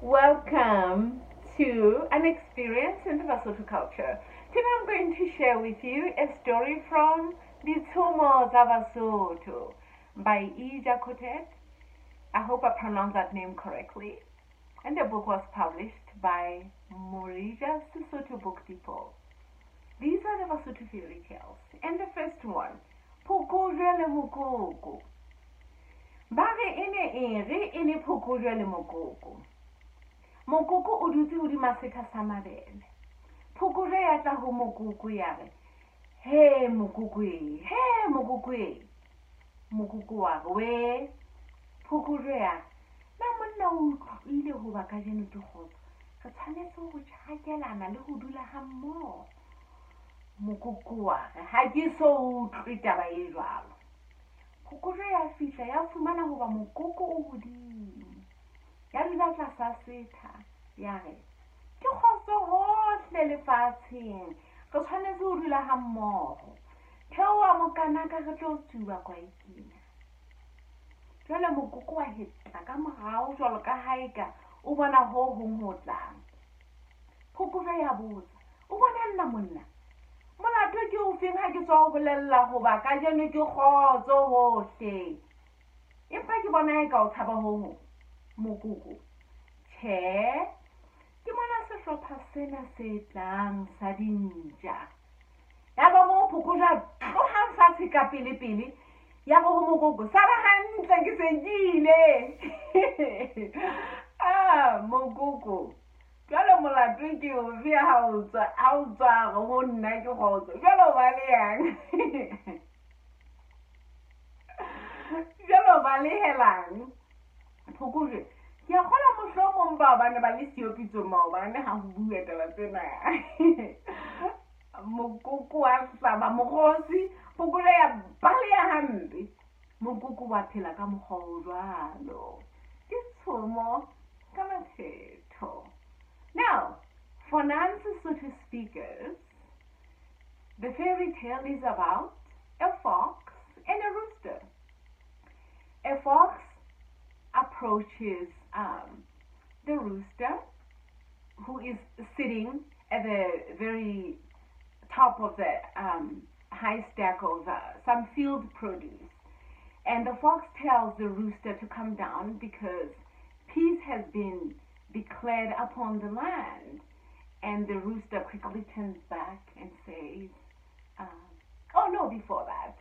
Welcome to an experience in the Basotho culture. Today I'm going to share with you a story from the Ditshumo tsa Basotho by Ija Kotet. I hope I pronounced that name correctly. And the book was published by Morija Sesotho Book Depot. These are the Basotho fairy tales. And the first one, Phokojoe le Mokoko. Ba re ene Phokojoe le Mokoko. Mokoko o dutse hodima setha sa mabele. Phokojoe ya tla ho Mokoko ya re, "He Mokoko, he Mokoko." Mokoko wa re, "We Phokojoe ya, na monna o utlwile ho ba kajeno ke kgotso. Re tshwanetse ho tjhakelana le ho dula ha mmoho." Mokoko wa re, "Ha ke so utlwe taba e jwalo." Phokojoe ya fihla ya fumana hoba mokoko o hodimo. Ya dula tlasa setha ya re, "Ke kgotso hohle lefatsheng, re tshwanetse ho dula ha mmoho. Theoha mokanaka re tlo tsuba kwaekina." Jwale mokoko wa heta ka morao jwalo ka ha eka o bona ho hong ho tlang. Phokojoe ya botsa, "O bona nna monna? Molato ke o feng ha ke tswa ho bolella hoba kajeno ke kgotso hohle? Empa ke bona eka o tshaba ho hong." Mokoko, "Tjhe, ke mona sehlopha sena se tlang sa dintja." Ya ba moo Phokojoe a tlohang fatshe ka pele ya go mokoko, "Sala hantle ke sekile." Mokoko, "Jwale molato ke ofe ha o tswa ho nna ke kgotso? Jwale o ba le yang?" "Jwale o ba le helang?" Phokojoe, "Ke a kgola mohlomong ba ne ba le siyo pitsong maobane ha ho bua taba tsena." Mokoko wa hlaba mokgosi, Phokojoe ya baleha hampe. Mokoko wa phela ka mokgwa o jwalo. Ke tshomo ka mathetho. Now, for non-Sesotho speakers, the fairy tale is about a fox and a rooster. A fox approaches the rooster, who is sitting at the very top of the high stack of some field produce. And the fox tells the rooster to come down because peace has been declared upon the land. And the rooster quickly turns back and says, oh no, before that.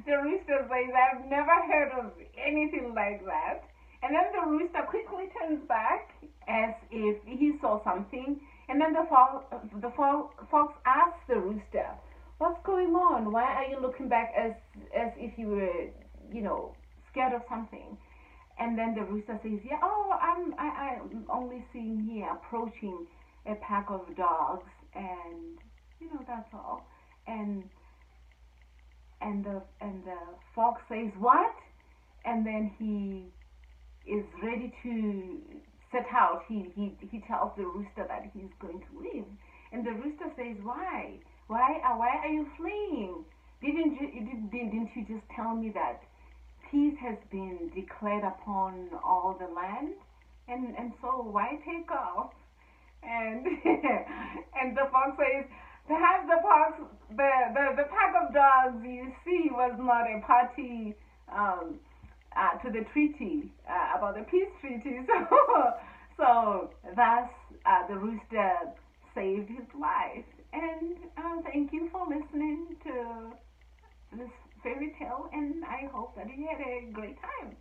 The rooster says, "I've never heard of anything like that." And then the rooster quickly turns back as if he saw something. And then the fox asks the rooster, "What's going on? Why are you looking back as if you were, scared of something?" And then the rooster says, "Yeah, I'm only seeing here approaching a pack of dogs, and that's all." And the fox says, "What?" And then he is ready to set out. He tells the rooster that he's going to leave. And the rooster says, "Why? Why are you fleeing? Didn't you just tell me that peace has been declared upon all the land? And so why take off?" And and the fox says, "Perhaps the pack of dogs you see was not a party to the treaty, about the peace treaty." So thus the rooster saved his life. And thank you for listening to this fairy tale, and I hope that you had a great time.